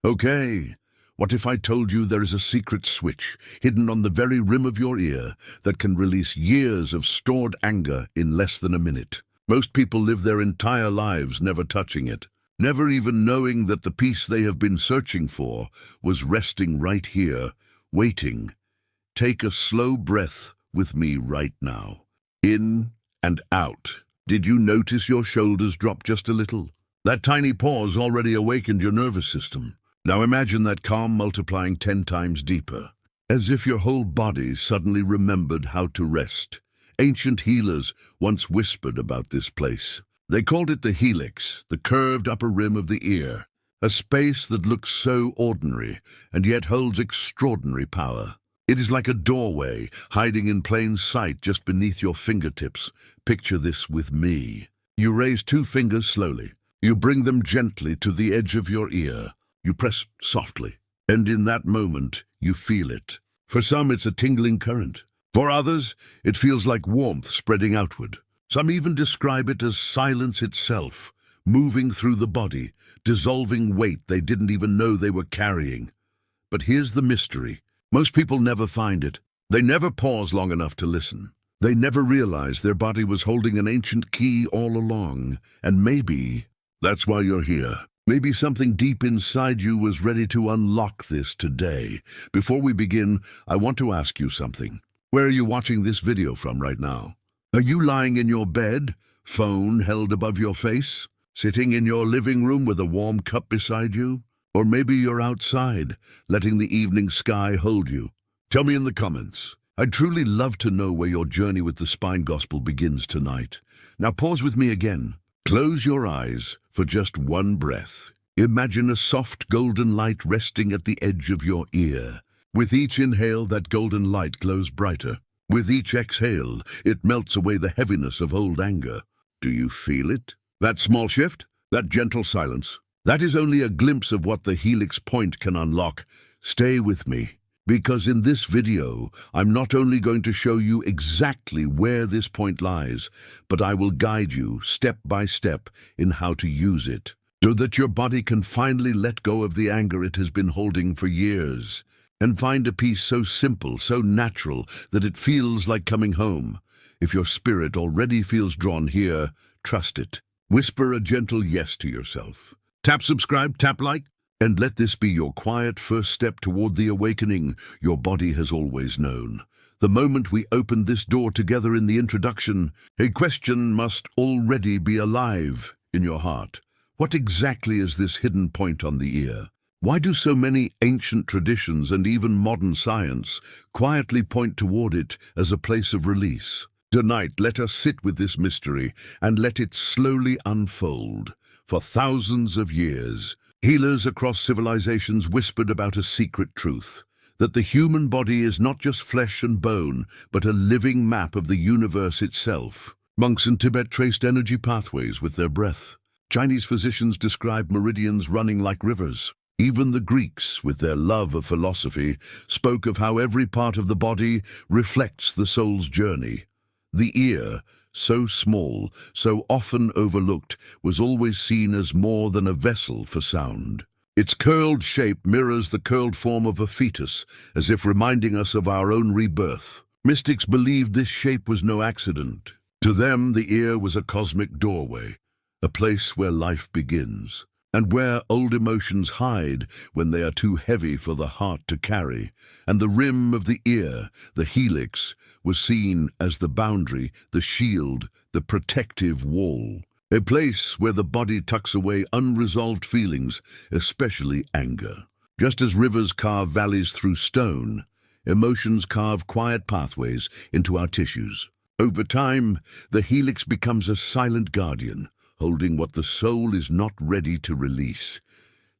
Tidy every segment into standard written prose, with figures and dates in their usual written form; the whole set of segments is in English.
Okay, what if I told you there is a secret switch hidden on the very rim of your ear that can release years of stored anger in less than a minute? Most people live their entire lives never touching it, never even knowing that the peace they have been searching for was resting right here, waiting. Take a slow breath with me right now. In and out. Did you notice your shoulders drop just a little? That tiny pause already awakened your nervous system. Now imagine that calm multiplying 10 times deeper, as if your whole body suddenly remembered how to rest. Ancient healers once whispered about this place. They called it the helix, the curved upper rim of the ear, a space that looks so ordinary and yet holds extraordinary power. It is like a doorway hiding in plain sight just beneath your fingertips. Picture this with me. You raise 2 fingers slowly. You bring them gently to the edge of your ear. You press softly, and in that moment, you feel it. For some, it's a tingling current. For others, it feels like warmth spreading outward. Some even describe it as silence itself, moving through the body, dissolving weight they didn't even know they were carrying. But here's the mystery. Most people never find it. They never pause long enough to listen. They never realize their body was holding an ancient key all along, and maybe that's why you're here. Maybe something deep inside you was ready to unlock this today. Before we begin, I want to ask you something. Where are you watching this video from right now? Are you lying in your bed, phone held above your face? Sitting in your living room with a warm cup beside you? Or maybe you're outside, letting the evening sky hold you? Tell me in the comments. I'd truly love to know where your journey with the Spine Gospel begins tonight. Now pause with me again. Close your eyes for just one breath. Imagine a soft golden light resting at the edge of your ear. With each inhale, that golden light glows brighter. With each exhale, it melts away the heaviness of old anger. Do you feel it? That small shift? That gentle silence? That is only a glimpse of what the Helix Point can unlock. Stay with me, because in this video, I'm not only going to show you exactly where this point lies, but I will guide you step by step in how to use it, so that your body can finally let go of the anger it has been holding for years, and find a peace so simple, so natural, that it feels like coming home. If your spirit already feels drawn here, trust it. Whisper a gentle yes to yourself. Tap subscribe, tap like, and let this be your quiet first step toward the awakening your body has always known. The moment we opened this door together in the introduction, a question must already be alive in your heart. What exactly is this hidden point on the ear? Why do so many ancient traditions and even modern science quietly point toward it as a place of release? Tonight, let us sit with this mystery and let it slowly unfold. For thousands of years, healers across civilizations whispered about a secret truth, that the human body is not just flesh and bone, but a living map of the universe itself. Monks in Tibet traced energy pathways with their breath. Chinese physicians described meridians running like rivers. Even the Greeks, with their love of philosophy, spoke of how every part of the body reflects the soul's journey. The ear, so small, so often overlooked, was always seen as more than a vessel for sound. Its curled shape mirrors the curled form of a fetus, as if reminding us of our own rebirth. Mystics believed this shape was no accident. To them, the ear was a cosmic doorway, a place where life begins, and where old emotions hide when they are too heavy for the heart to carry. And the rim of the ear, the helix, was seen as the boundary, the shield, the protective wall. A place where the body tucks away unresolved feelings, especially anger. Just as rivers carve valleys through stone, emotions carve quiet pathways into our tissues. Over time, the helix becomes a silent guardian, holding what the soul is not ready to release.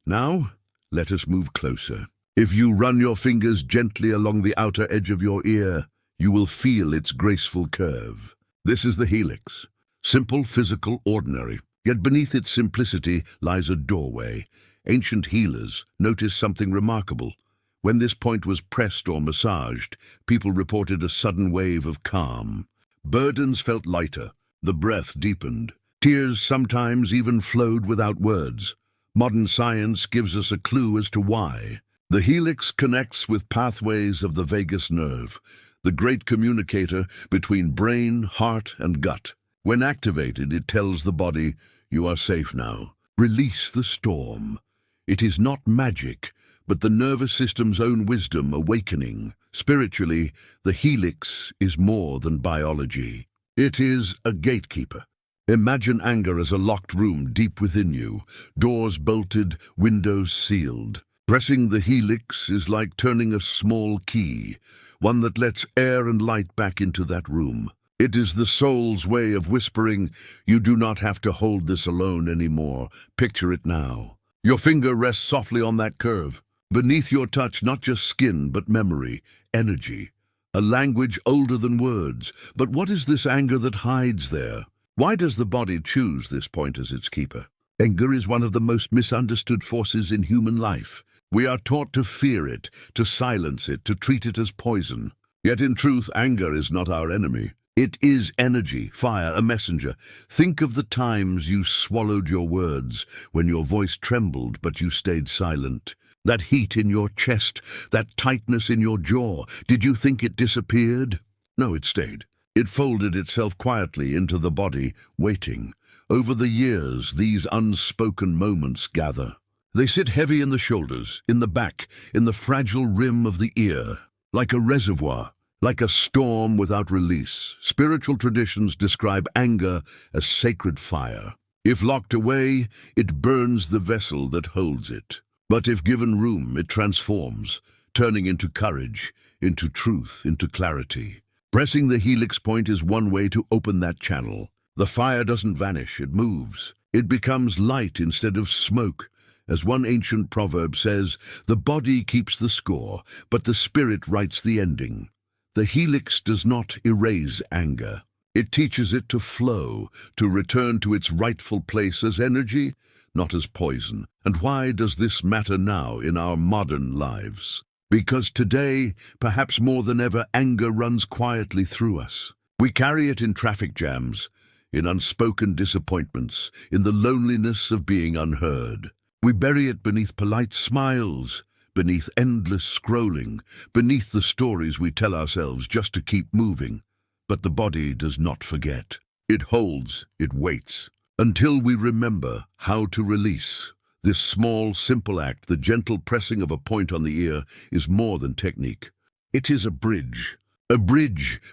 Now, let us move closer. If you run your fingers gently along the outer edge of your ear, you will feel its graceful curve. This is the helix. Simple, physical, ordinary. Yet beneath its simplicity lies a doorway. Ancient healers noticed something remarkable. When this point was pressed or massaged, people reported a sudden wave of calm. Burdens felt lighter. The breath deepened. Tears sometimes even flowed without words. Modern science gives us a clue as to why. The helix connects with pathways of the vagus nerve, the great communicator between brain, heart, and gut. When activated, it tells the body, "You are safe now. Release the storm." It is not magic, but the nervous system's own wisdom awakening. Spiritually, the helix is more than biology. It is a gatekeeper. Imagine anger as a locked room deep within you, doors bolted, windows sealed. Pressing the helix is like turning a small key, one that lets air and light back into that room. It is the soul's way of whispering, "You do not have to hold this alone anymore. Picture it now." Your finger rests softly on that curve. Beneath your touch, not just skin, but memory, energy, a language older than words. But what is this anger that hides there? Why does the body choose this point as its keeper? Anger is one of the most misunderstood forces in human life. We are taught to fear it, to silence it, to treat it as poison. Yet in truth, anger is not our enemy. It is energy, fire, a messenger. Think of the times you swallowed your words, when your voice trembled but you stayed silent. That heat in your chest, that tightness in your jaw, did you think it disappeared? No, it stayed. It folded itself quietly into the body, waiting. Over the years, these unspoken moments gather. They sit heavy in the shoulders, in the back, in the fragile rim of the ear, like a reservoir, like a storm without release. Spiritual traditions describe anger as sacred fire. If locked away, it burns the vessel that holds it. But if given room, it transforms, turning into courage, into truth, into clarity. Pressing the helix point is one way to open that channel. The fire doesn't vanish, it moves. It becomes light instead of smoke. As one ancient proverb says, the body keeps the score, but the spirit writes the ending. The helix does not erase anger. It teaches it to flow, to return to its rightful place as energy, not as poison. And why does this matter now in our modern lives? Because today, perhaps more than ever, anger runs quietly through us. We carry it in traffic jams, in unspoken disappointments, in the loneliness of being unheard. We bury it beneath polite smiles, beneath endless scrolling, beneath the stories we tell ourselves just to keep moving. But the body does not forget. It holds, it waits, until we remember how to release. This small, simple act, the gentle pressing of a point on the ear, is more than technique. It is a bridge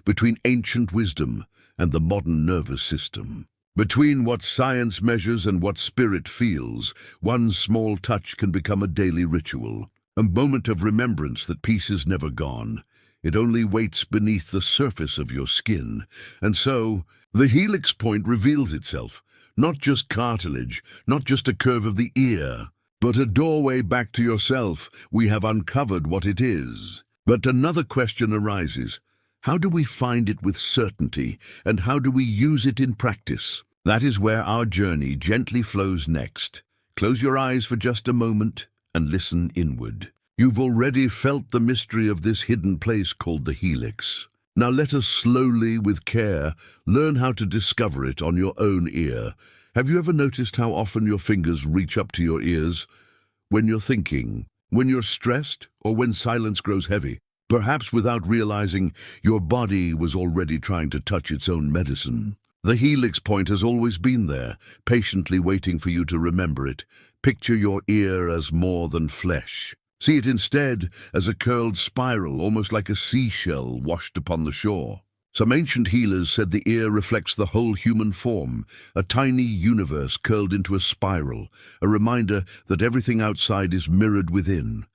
between ancient wisdom and the modern nervous system. Between what science measures and what spirit feels, one small touch can become a daily ritual, a moment of remembrance that peace is never gone. It only waits beneath the surface of your skin. And so, the helix point reveals itself. Not just cartilage, not just a curve of the ear, but a doorway back to yourself. We have uncovered what it is. But another question arises. How do we find it with certainty, and how do we use it in practice? That is where our journey gently flows next. Close your eyes for just a moment and listen inward. You've already felt the mystery of this hidden place called the helix. Now let us slowly, with care, learn how to discover it on your own ear. Have you ever noticed how often your fingers reach up to your ears? When you're thinking, when you're stressed, or when silence grows heavy? Perhaps without realizing, your body was already trying to touch its own medicine. The helix point has always been there, patiently waiting for you to remember it. Picture your ear as more than flesh. See it instead as a curled spiral, almost like a seashell washed upon the shore. Some ancient healers said the ear reflects the whole human form, a tiny universe curled into a spiral, a reminder that everything outside is mirrored within.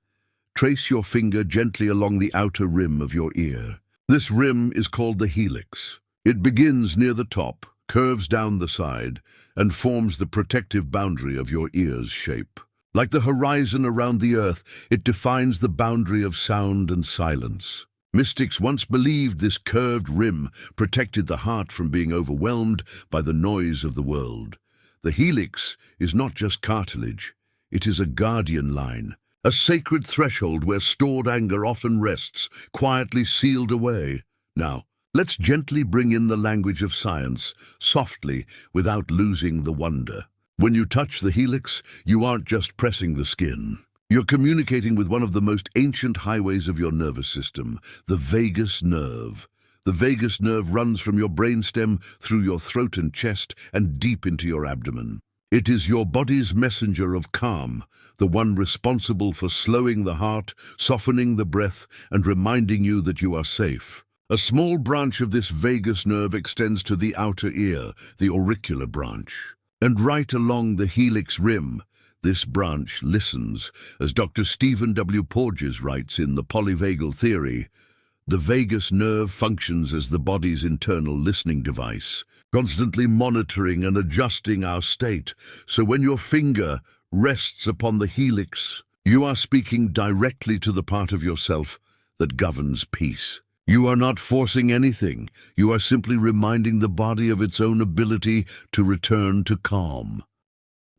Trace your finger gently along the outer rim of your ear. This rim is called the helix. It begins near the top, curves down the side, and forms the protective boundary of your ear's shape. Like the horizon around the earth, it defines the boundary of sound and silence. Mystics once believed this curved rim protected the heart from being overwhelmed by the noise of the world. The helix is not just cartilage, it is a guardian line, a sacred threshold where stored anger often rests, quietly sealed away. Now, let's gently bring in the language of science, softly, without losing the wonder. When you touch the helix, you aren't just pressing the skin. You're communicating with one of the most ancient highways of your nervous system, the vagus nerve. The vagus nerve runs from your brainstem through your throat and chest and deep into your abdomen. It is your body's messenger of calm, the one responsible for slowing the heart, softening the breath, and reminding you that you are safe. A small branch of this vagus nerve extends to the outer ear, the auricular branch. And right along the helix rim, this branch listens, as Dr. Stephen W. Porges writes in The Polyvagal Theory. The vagus nerve functions as the body's internal listening device, constantly monitoring and adjusting our state. So when your finger rests upon the helix, you are speaking directly to the part of yourself that governs peace. You are not forcing anything. You are simply reminding the body of its own ability to return to calm.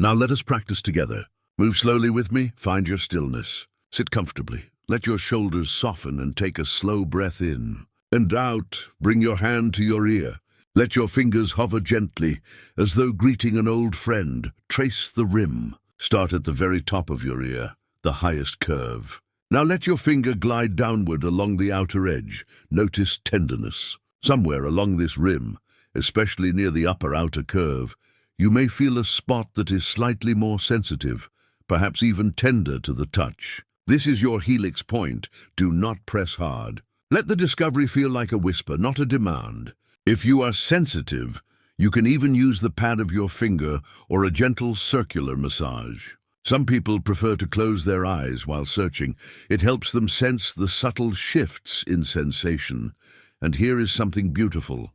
Now let us practice together. Move slowly with me. Find your stillness. Sit comfortably. Let your shoulders soften and take a slow breath in. And out. Bring your hand to your ear. Let your fingers hover gently, as though greeting an old friend. Trace the rim. Start at the very top of your ear, the highest curve. Now let your finger glide downward along the outer edge. Notice tenderness. Somewhere along this rim, especially near the upper outer curve, you may feel a spot that is slightly more sensitive, perhaps even tender to the touch. This is your helix point. Do not press hard. Let the discovery feel like a whisper, not a demand. If you are sensitive, you can even use the pad of your finger or a gentle circular massage. Some people prefer to close their eyes while searching. It helps them sense the subtle shifts in sensation. And here is something beautiful.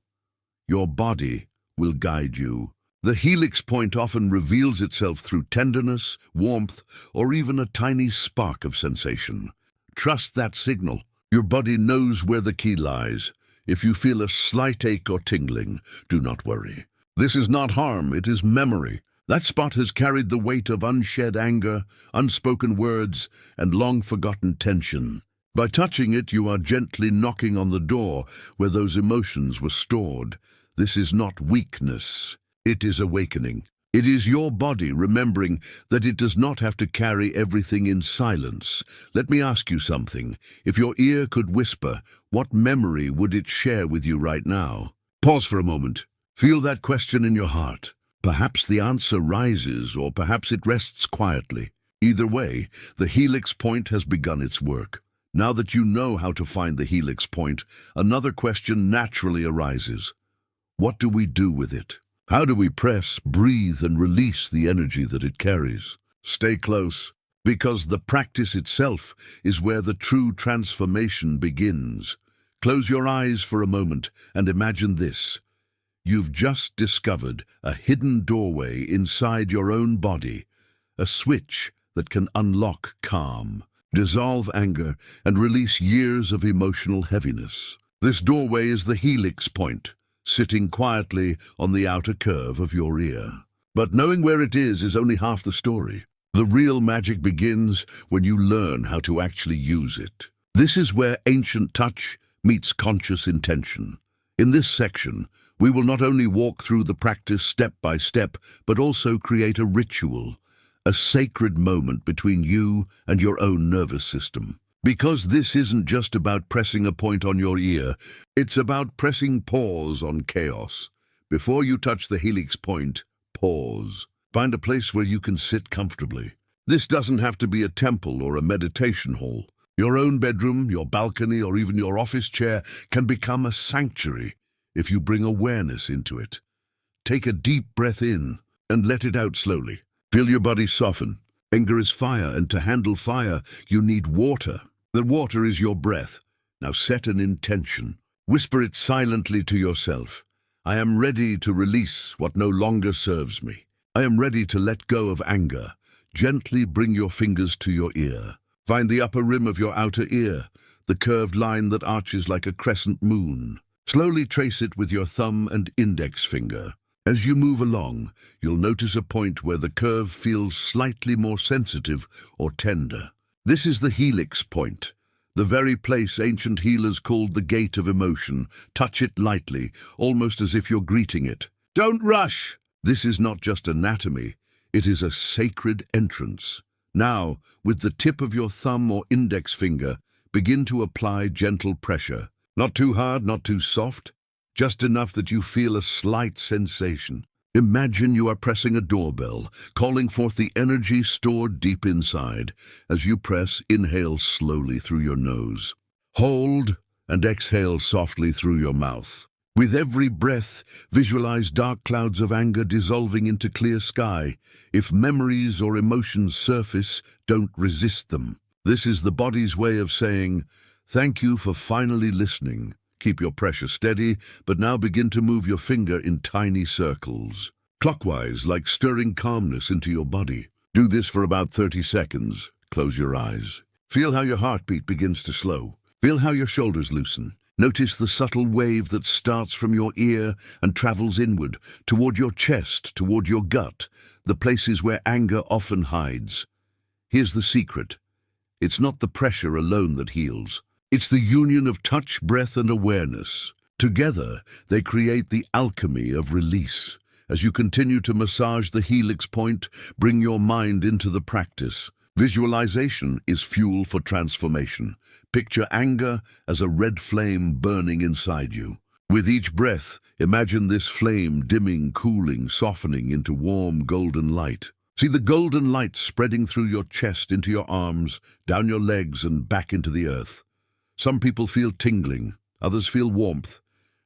Your body will guide you. The helix point often reveals itself through tenderness, warmth, or even a tiny spark of sensation. Trust that signal. Your body knows where the key lies. If you feel a slight ache or tingling, do not worry. This is not harm, it is memory. That spot has carried the weight of unshed anger, unspoken words, and long-forgotten tension. By touching it, you are gently knocking on the door where those emotions were stored. This is not weakness. It is awakening. It is your body remembering that it does not have to carry everything in silence. Let me ask you something. If your ear could whisper, what memory would it share with you right now? Pause for a moment. Feel that question in your heart. Perhaps the answer rises, or perhaps it rests quietly. Either way, the helix point has begun its work. Now that you know how to find the helix point, another question naturally arises. What do we do with it? How do we press, breathe, and release the energy that it carries? Stay close, because the practice itself is where the true transformation begins. Close your eyes for a moment and imagine this. You've just discovered a hidden doorway inside your own body, a switch that can unlock calm, dissolve anger, and release years of emotional heaviness. This doorway is the helix point, sitting quietly on the outer curve of your ear. But knowing where it is only half the story. The real magic begins when you learn how to actually use it. This is where ancient touch meets conscious intention. In this section, we will not only walk through the practice step by step, but also create a ritual, a sacred moment between you and your own nervous system. Because this isn't just about pressing a point on your ear, it's about pressing pause on chaos. Before you touch the helix point, pause. Find a place where you can sit comfortably. This doesn't have to be a temple or a meditation hall. Your own bedroom, your balcony, or even your office chair can become a sanctuary if you bring awareness into it. Take a deep breath in and let it out slowly. Feel your body soften. Anger is fire, and to handle fire, you need water. The water is your breath. Now set an intention. Whisper it silently to yourself. I am ready to release what no longer serves me. I am ready to let go of anger. Gently bring your fingers to your ear. Find the upper rim of your outer ear, the curved line that arches like a crescent moon. Slowly trace it with your thumb and index finger. As you move along, you'll notice a point where the curve feels slightly more sensitive or tender. This is the helix point, the very place ancient healers called the gate of emotion. Touch it lightly, almost as if you're greeting it. Don't rush! This is not just anatomy, It is a sacred entrance. Now, with the tip of your thumb or index finger, begin to apply gentle pressure. Not too hard, not too soft, just enough that you feel a slight sensation. Imagine you are pressing a doorbell, calling forth the energy stored deep inside. As you press, inhale slowly through your nose. Hold and exhale softly through your mouth. With every breath, visualize dark clouds of anger dissolving into clear sky. If memories or emotions surface, don't resist them. This is the body's way of saying, "Thank you for finally listening." Keep your pressure steady, but now begin to move your finger in tiny circles. Clockwise, like stirring calmness into your body. Do this for about 30 seconds. Close your eyes. Feel how your heartbeat begins to slow. Feel how your shoulders loosen. Notice the subtle wave that starts from your ear and travels inward, toward your chest, toward your gut, the places where anger often hides. Here's the secret. It's not the pressure alone that heals. It's the union of touch, breath, and awareness. Together, they create the alchemy of release. As you continue to massage the Helix Point, bring your mind into the practice. Visualization is fuel for transformation. Picture anger as a red flame burning inside you. With each breath, imagine this flame dimming, cooling, softening into warm golden light. See the golden light spreading through your chest, into your arms, down your legs, and back into the earth. Some people feel tingling, others feel warmth,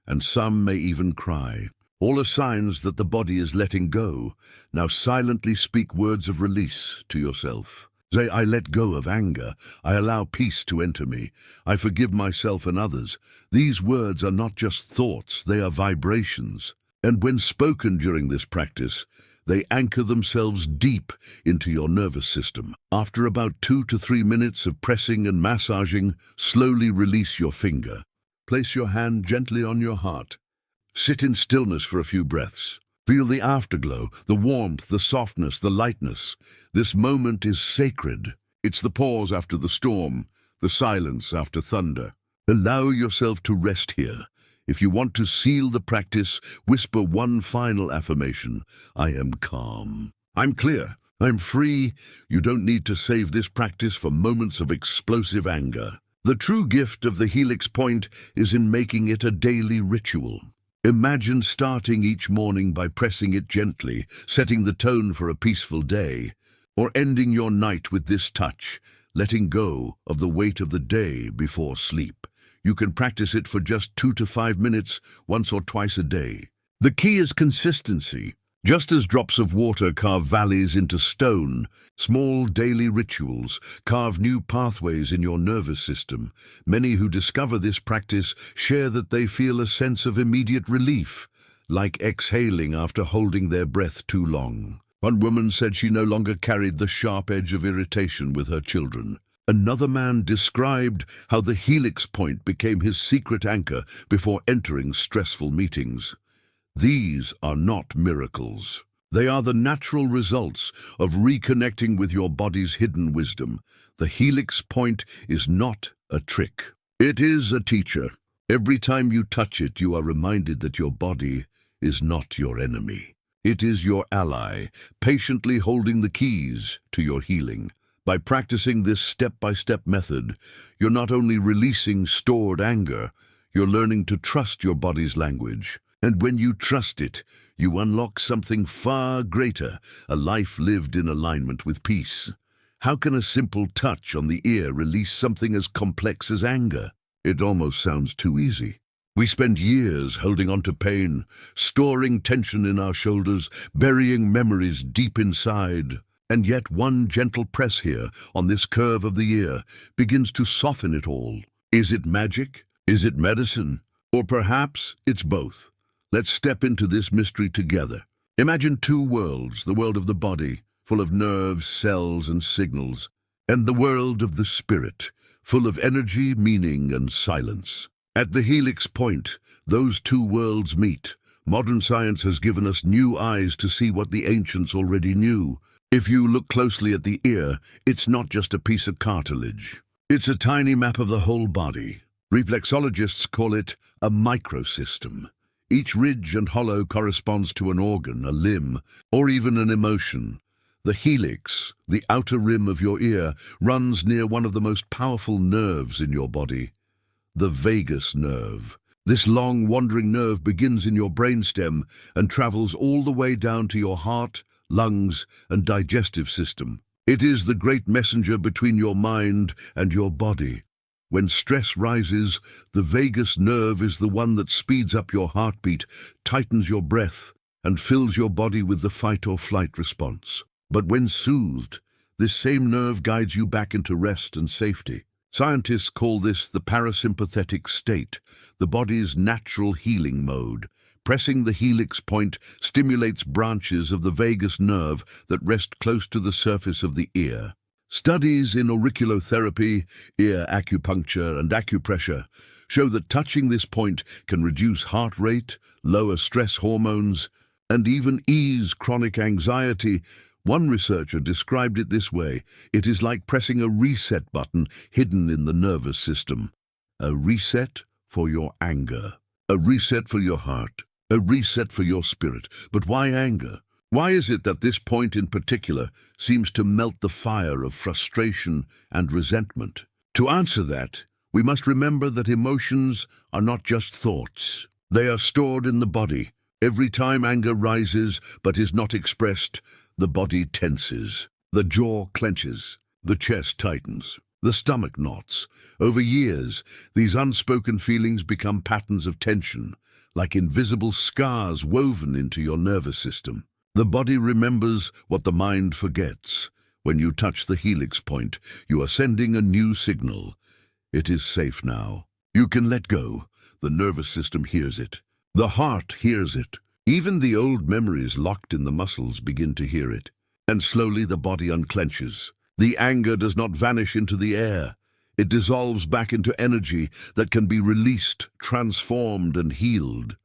and some may even cry. All are signs that the body is letting go. Now silently speak words of release to yourself. Say, "I let go of anger. I allow peace to enter me. I forgive myself and others." These words are not just thoughts, they are vibrations. And when spoken during this practice, they anchor themselves deep into your nervous system. After about 2 to 3 minutes of pressing and massaging, slowly release your finger. Place your hand gently on your heart. Sit in stillness for a few breaths. Feel the afterglow, the warmth, the softness, the lightness. This moment is sacred. It's the pause after the storm, the silence after thunder. Allow yourself to rest here. If you want to seal the practice, whisper one final affirmation. I am calm. I'm clear. I'm free. You don't need to save this practice for moments of explosive anger. The true gift of the Helix Point is in making it a daily ritual. Imagine starting each morning by pressing it gently, setting the tone for a peaceful day, or ending your night with this touch, letting go of the weight of the day before sleep. You can practice it for just 2 to 5 minutes, once or twice a day. The key is consistency. Just as drops of water carve valleys into stone, small daily rituals carve new pathways in your nervous system. Many who discover this practice share that they feel a sense of immediate relief, like exhaling after holding their breath too long. One woman said she no longer carried the sharp edge of irritation with her children. Another man described how the Helix Point became his secret anchor before entering stressful meetings. These are not miracles. They are the natural results of reconnecting with your body's hidden wisdom. The Helix Point is not a trick. It is a teacher. Every time you touch it, you are reminded that your body is not your enemy. It is your ally, patiently holding the keys to your healing. By practicing this step-by-step method, you're not only releasing stored anger, you're learning to trust your body's language. And when you trust it, you unlock something far greater, a life lived in alignment with peace. How can a simple touch on the ear release something as complex as anger? It almost sounds too easy. We spend years holding on to pain, storing tension in our shoulders, burying memories deep inside. And yet one gentle press here, on this curve of the ear, begins to soften it all. Is it magic? Is it medicine? Or perhaps it's both. Let's step into this mystery together. Imagine two worlds, the world of the body, full of nerves, cells, and signals, and the world of the spirit, full of energy, meaning, and silence. At the Helix Point, those two worlds meet. Modern science has given us new eyes to see what the ancients already knew. If you look closely at the ear, it's not just a piece of cartilage. It's a tiny map of the whole body. Reflexologists call it a microsystem. Each ridge and hollow corresponds to an organ, a limb, or even an emotion. The helix, the outer rim of your ear, runs near one of the most powerful nerves in your body, the vagus nerve. This long, wandering nerve begins in your brainstem and travels all the way down to your heart, lungs, and digestive system. It is the great messenger between your mind and your body. When stress rises, the vagus nerve is the one that speeds up your heartbeat, tightens your breath, and fills your body with the fight or flight response. But when soothed, this same nerve guides you back into rest and safety. Scientists call this the parasympathetic state, the body's natural healing mode. Pressing the helix point stimulates branches of the vagus nerve that rest close to the surface of the ear. Studies in auriculotherapy, ear acupuncture, and acupressure show that touching this point can reduce heart rate, lower stress hormones, and even ease chronic anxiety. One researcher described it this way: it is like pressing a reset button hidden in the nervous system. A reset for your anger, a reset for your heart, a reset for your spirit. But why anger? Why is it that this point in particular seems to melt the fire of frustration and resentment? To answer that, we must remember that emotions are not just thoughts. They are stored in the body. Every time anger rises but is not expressed, the body tenses, the jaw clenches, the chest tightens, the stomach knots. Over years, these unspoken feelings become patterns of tension, like invisible scars woven into your nervous system. The body remembers what the mind forgets. When you touch the helix point, you are sending a new signal. It is safe now. You can let go. The nervous system hears it. The heart hears it. Even the old memories locked in the muscles begin to hear it. And slowly the body unclenches. The anger does not vanish into the air. It dissolves back into energy that can be released, transformed, and healed.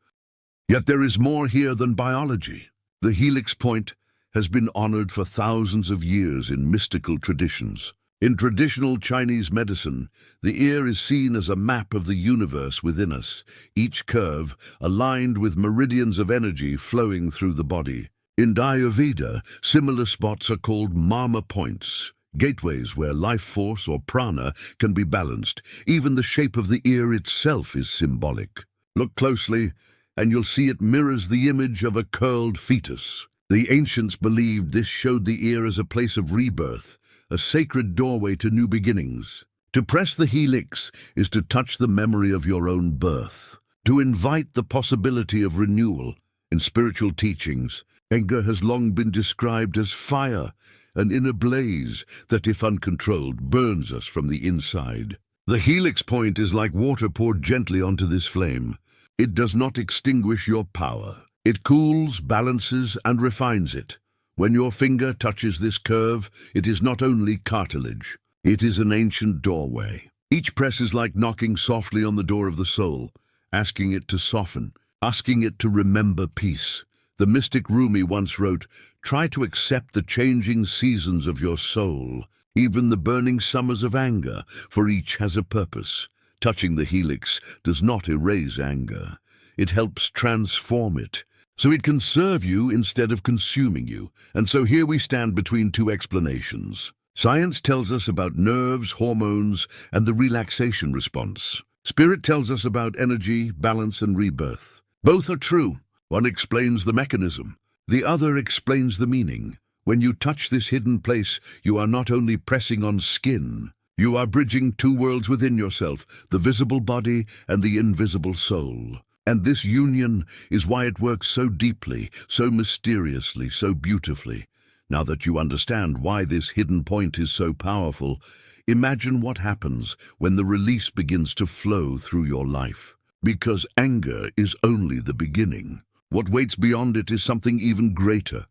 Yet there is more here than biology. The helix point has been honored for thousands of years in mystical traditions. In traditional Chinese medicine, the ear is seen as a map of the universe within us, each curve aligned with meridians of energy flowing through the body. In Ayurveda, similar spots are called marma points, gateways where life force or prana can be balanced. Even the shape of the ear itself is symbolic. Look closely, and you'll see it mirrors the image of a curled fetus. The ancients believed this showed the ear as a place of rebirth, a sacred doorway to new beginnings. To press the helix is to touch the memory of your own birth, to invite the possibility of renewal. In spiritual teachings, anger has long been described as fire, an inner blaze that, if uncontrolled, burns us from the inside. The helix point is like water poured gently onto this flame. It does not extinguish your power. It cools, balances, and refines it. When your finger touches this curve, it is not only cartilage. It is an ancient doorway. Each press is like knocking softly on the door of the soul, asking it to soften, asking it to remember peace. The mystic Rumi once wrote, "Try to accept the changing seasons of your soul, even the burning summers of anger, for each has a purpose." Touching the helix does not erase anger. It helps transform it, so it can serve you instead of consuming you. And so here we stand between two explanations. Science tells us about nerves, hormones, and the relaxation response. Spirit tells us about energy, balance, and rebirth. Both are true. One explains the mechanism. The other explains the meaning. When you touch this hidden place, you are not only pressing on skin, you are bridging two worlds within yourself, the visible body and the invisible soul. And this union is why it works so deeply, so mysteriously, so beautifully. Now that you understand why this hidden point is so powerful, imagine what happens when the release begins to flow through your life. Because anger is only the beginning. What waits beyond it is something even greater,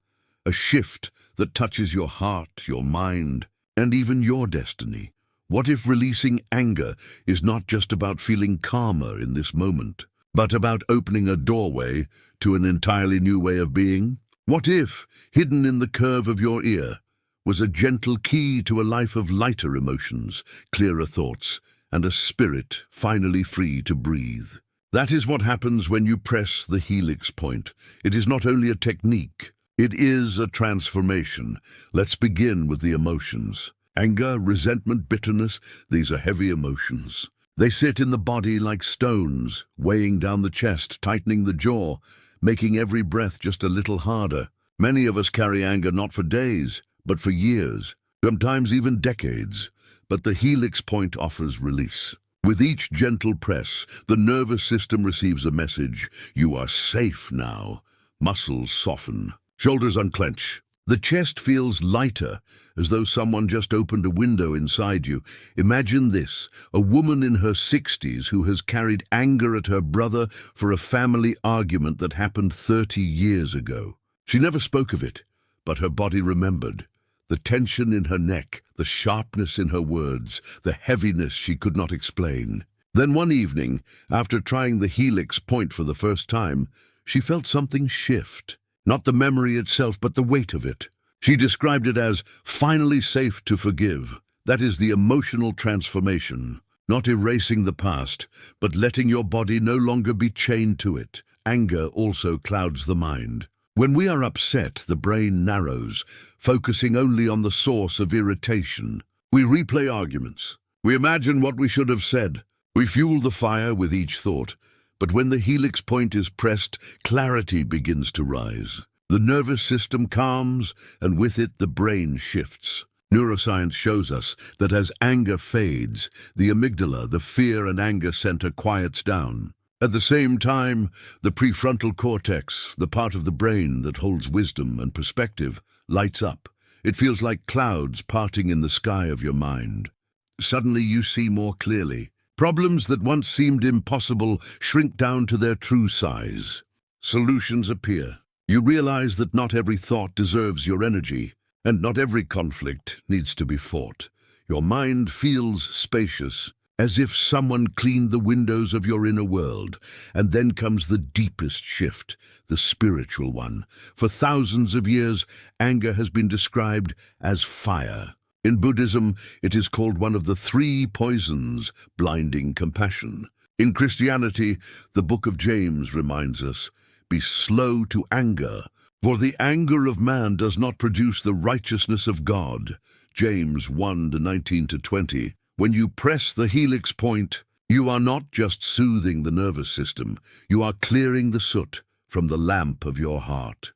a shift that touches your heart, your mind, and even your destiny. What if releasing anger is not just about feeling calmer in this moment, but about opening a doorway to an entirely new way of being? What if, hidden in the curve of your ear, was a gentle key to a life of lighter emotions, clearer thoughts, and a spirit finally free to breathe? That is what happens when you press the helix point. It is not only a technique, It is a transformation. Let's begin with the emotions. Anger, resentment, bitterness, these are heavy emotions. They sit in the body like stones, weighing down the chest, tightening the jaw, making every breath just a little harder. Many of us carry anger not for days, but for years, sometimes even decades. But the Helix Point offers release. With each gentle press, the nervous system receives a message. You are safe now. Muscles soften. Shoulders unclench. The chest feels lighter, as though someone just opened a window inside you. Imagine this, a woman in her 60s who has carried anger at her brother for a family argument that happened 30 years ago. She never spoke of it, but her body remembered. The tension in her neck, the sharpness in her words, the heaviness she could not explain. Then one evening, after trying the Helix Point for the first time, she felt something shift. Not the memory itself, but the weight of it. She described it as finally safe to forgive. That is the emotional transformation. Not erasing the past, but letting your body no longer be chained to it. Anger also clouds the mind. When we are upset, the brain narrows, focusing only on the source of irritation. We replay arguments. We imagine what we should have said. We fuel the fire with each thought. But when the Helix Point is pressed, clarity begins to rise. The nervous system calms, and with it the brain shifts. Neuroscience shows us that as anger fades, the amygdala, the fear and anger center, quiets down. At the same time, the prefrontal cortex, the part of the brain that holds wisdom and perspective, lights up. It feels like clouds parting in the sky of your mind. Suddenly you see more clearly. Problems that once seemed impossible shrink down to their true size. Solutions appear. You realize that not every thought deserves your energy, and not every conflict needs to be fought. Your mind feels spacious, as if someone cleaned the windows of your inner world. And then comes the deepest shift, the spiritual one. For thousands of years, anger has been described as fire. In Buddhism, it is called one of the 3 poisons, blinding compassion. In Christianity, the book of James reminds us, be slow to anger, for the anger of man does not produce the righteousness of God. James 1:19-20. When you press the Helix Point, you are not just soothing the nervous system, you are clearing the soot from the lamp of your heart.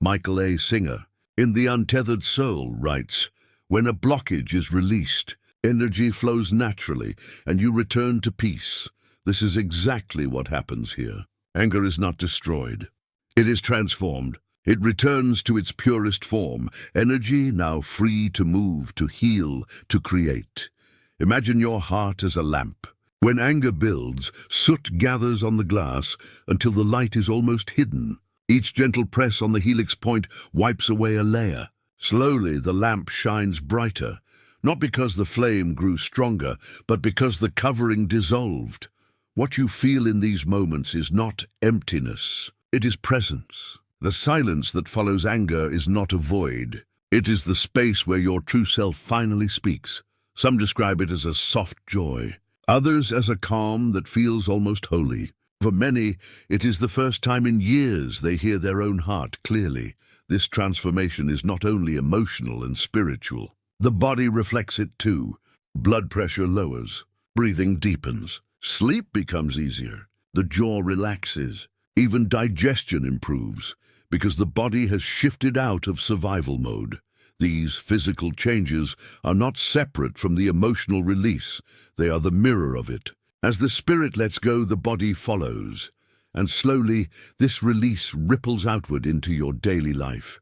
Michael A. Singer, in The Untethered Soul, writes, when a blockage is released, energy flows naturally, and you return to peace. This is exactly what happens here. Anger is not destroyed. It is transformed. It returns to its purest form, energy now free to move, to heal, to create. Imagine your heart as a lamp. When anger builds, soot gathers on the glass until the light is almost hidden. Each gentle press on the Helix Point wipes away a layer. Slowly, the lamp shines brighter, not because the flame grew stronger, but because the covering dissolved. What you feel in these moments is not emptiness, it is presence. The silence that follows anger is not a void. It is the space where your true self finally speaks. Some describe it as a soft joy, others as a calm that feels almost holy. For many, it is the first time in years they hear their own heart clearly. This transformation is not only emotional and spiritual. The body reflects it too. Blood pressure lowers, breathing deepens, sleep becomes easier, the jaw relaxes, even digestion improves, because the body has shifted out of survival mode. These physical changes are not separate from the emotional release, they are the mirror of it. As the spirit lets go, the body follows. And slowly, this release ripples outward into your daily life.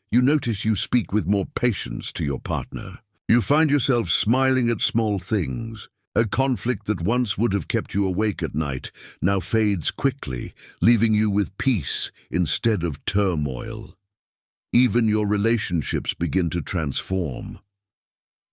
You notice you speak with more patience to your partner. You find yourself smiling at small things. A conflict that once would have kept you awake at night now fades quickly, leaving you with peace instead of turmoil. Even your relationships begin to transform.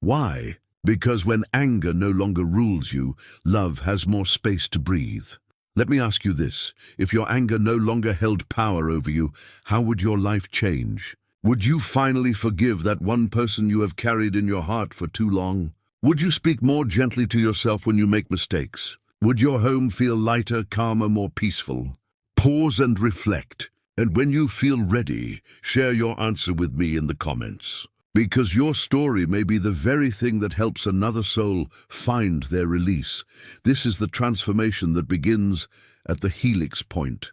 Why? Because when anger no longer rules you, love has more space to breathe. Let me ask you this, if your anger no longer held power over you, how would your life change? Would you finally forgive that one person you have carried in your heart for too long? Would you speak more gently to yourself when you make mistakes? Would your home feel lighter, calmer, more peaceful? Pause and reflect. And when you feel ready, share your answer with me in the comments. Because your story may be the very thing that helps another soul find their release. This is the transformation that begins at the Helix Point.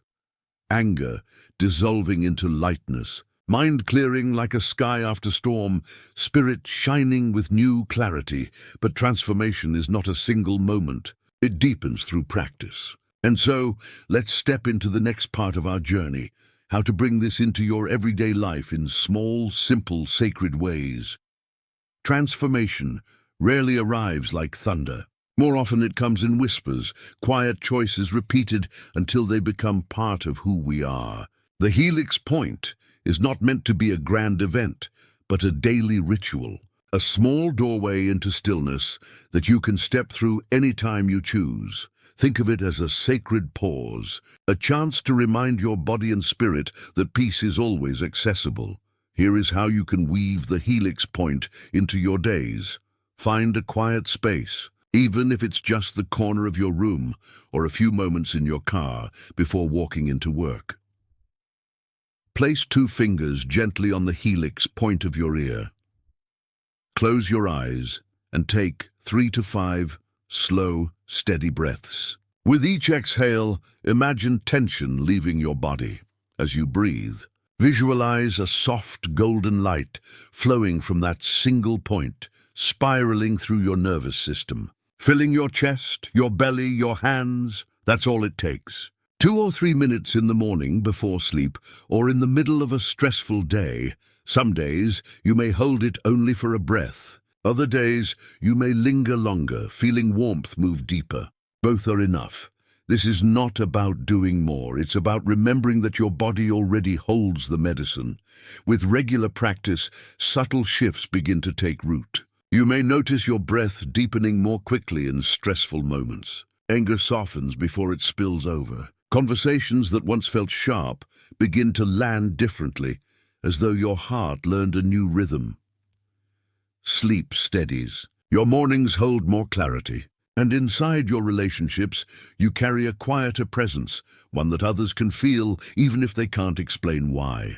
Anger dissolving into lightness, mind clearing like a sky after storm, spirit shining with new clarity. But transformation is not a single moment. It deepens through practice. And so, let's step into the next part of our journey. How to bring this into your everyday life in small, simple, sacred ways. Transformation rarely arrives like thunder. More often it comes in whispers, quiet choices repeated until they become part of who we are. The Helix Point is not meant to be a grand event, but a daily ritual. A small doorway into stillness that you can step through anytime you choose. Think of it as a sacred pause, a chance to remind your body and spirit that peace is always accessible. Here is how you can weave the Helix Point into your days. Find a quiet space, even if it's just the corner of your room or a few moments in your car before walking into work. Place 2 fingers gently on the Helix Point of your ear. Close your eyes and take 3 to 5 slow, steady breaths. With each exhale, imagine tension leaving your body. As you breathe, visualize a soft golden light flowing from that single point, spiraling through your nervous system, filling your chest, your belly, your hands. That's all it takes. 2 or 3 minutes in the morning before sleep or in the middle of a stressful day. Some days you may hold it only for a breath. Other days, you may linger longer, feeling warmth move deeper. Both are enough. This is not about doing more. It's about remembering that your body already holds the medicine. With regular practice, subtle shifts begin to take root. You may notice your breath deepening more quickly in stressful moments. Anger softens before it spills over. Conversations that once felt sharp begin to land differently, as though your heart learned a new rhythm. Sleep steadies. Your mornings hold more clarity. And inside your relationships, you carry a quieter presence, one that others can feel even if they can't explain why.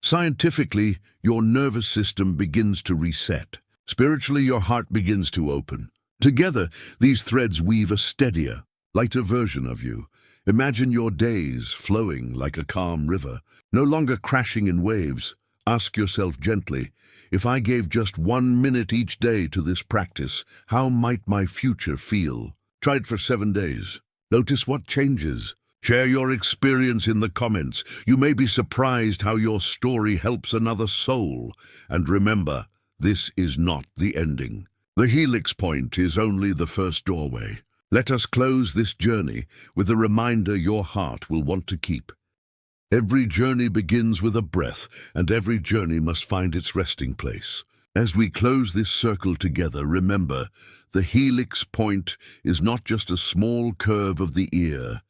Scientifically, your nervous system begins to reset. Spiritually, your heart begins to open. Together, these threads weave a steadier, lighter version of you. Imagine your days flowing like a calm river, no longer crashing in waves. Ask yourself gently, if I gave just 1 minute each day to this practice, how might my future feel? Try it for 7 days. Notice what changes. Share your experience in the comments. You may be surprised how your story helps another soul. And remember, this is not the ending. The Helix Point is only the first doorway. Let us close this journey with a reminder your heart will want to keep. Every journey begins with a breath, and every journey must find its resting place. As we close this circle together, remember, the Helix Point is not just a small curve of the ear.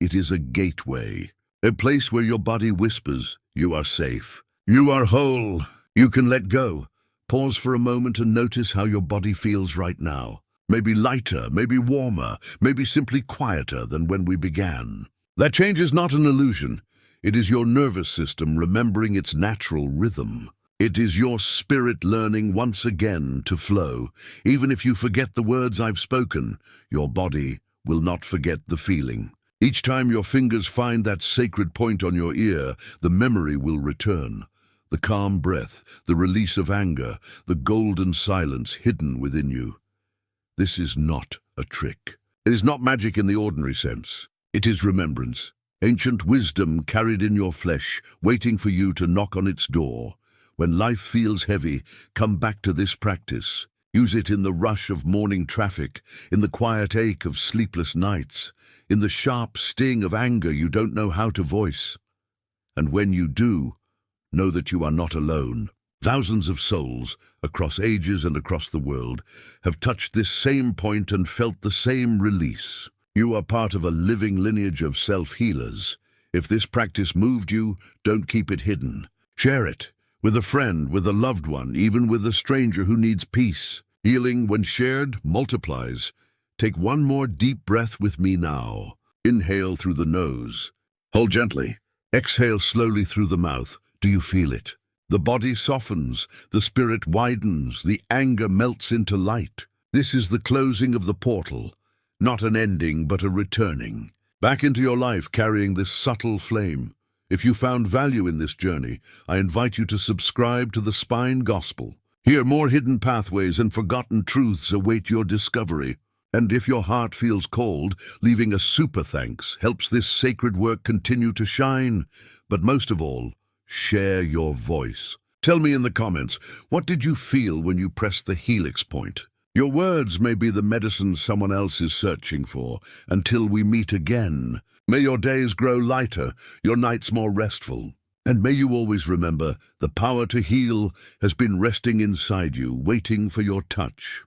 It is a gateway, a place where your body whispers, you are safe. You are whole. You can let go. Pause for a moment and notice how your body feels right now. Maybe lighter, maybe warmer, maybe simply quieter than when we began. That change is not an illusion. It is your nervous system remembering its natural rhythm. It is your spirit learning once again to flow. Even if you forget the words I've spoken, your body will not forget the feeling. Each time your fingers find that sacred point on your ear, the memory will return. The calm breath, the release of anger, the golden silence hidden within you. This is not a trick. It is not magic in the ordinary sense. It is remembrance. Ancient wisdom carried in your flesh, waiting for you to knock on its door. When life feels heavy, come back to this practice. Use it in the rush of morning traffic, in the quiet ache of sleepless nights, in the sharp sting of anger you don't know how to voice. And when you do, know that you are not alone. Thousands of souls, across ages and across the world, have touched this same point and felt the same release. You are part of a living lineage of self-healers. If this practice moved you, don't keep it hidden. Share it with a friend, with a loved one, even with a stranger who needs peace. Healing, when shared, multiplies. Take one more deep breath with me now. Inhale through the nose. Hold gently. Exhale slowly through the mouth. Do you feel it? The body softens, the spirit widens, the anger melts into light. This is the closing of the portal, not an ending but a returning. Back into your life carrying this subtle flame. If you found value in this journey, I invite you to subscribe to the Spine Gospel. Here, more hidden pathways and forgotten truths await your discovery. And if your heart feels cold, leaving a super thanks helps this sacred work continue to shine. But most of all, share your voice. Tell me in the comments, what did you feel when you pressed the Helix Point? Your words may be the medicine someone else is searching for. Until we meet again, may your days grow lighter, your nights more restful. And may you always remember, the power to heal has been resting inside you, waiting for your touch.